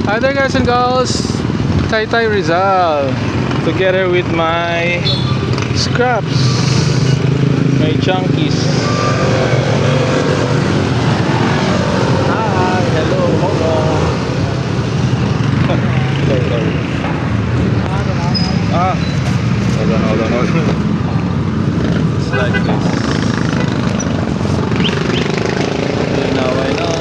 Hi there guys and girls, Taytay Rizal together with my scraps, my junkies. Hi, hello, hello. Sorry. Hold on. It's like this. Okay, now I know.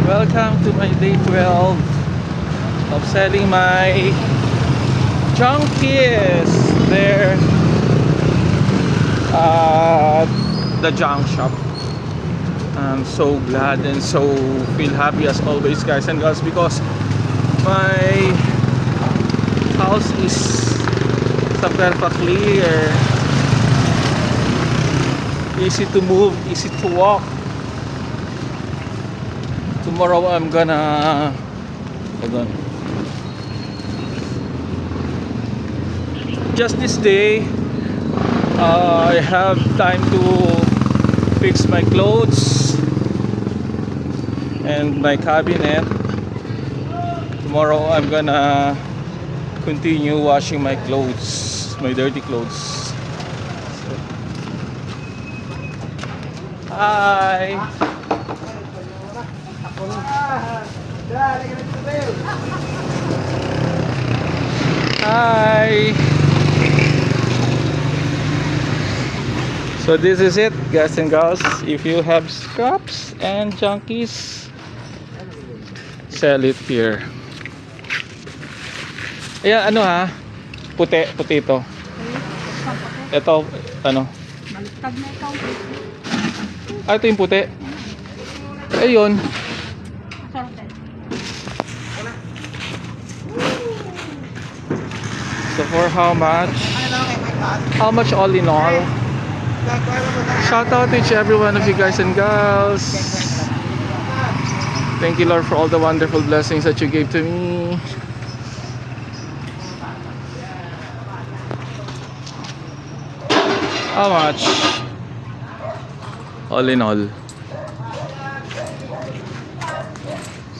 Welcome to my day 12 of selling my junkies there at the junk shop. I'm so glad and so feel happy as always guys and girls, because my house is some kind of a clear, easy to move, easy to walk. Tomorrow I'm gonna hold on. Just this day I have time to fix my clothes and my cabinet. Tomorrow I'm gonna continue washing my clothes, my dirty clothes. Hi. Hi. So this is it guys and girls. If you have scraps and junkies, sell it here. Ayan, ano ha? Puti ito. Ito, ano? Baliktad na ikaw. Ito yung puti. Ayun. So for how much? How much all in all? Shout out to each every one of you guys and girls. Thank you Lord for all the wonderful blessings that you gave to me. How much? All in all.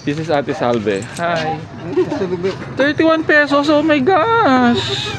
This is Ate Salve. Hi. 31 pesos. Oh my gosh.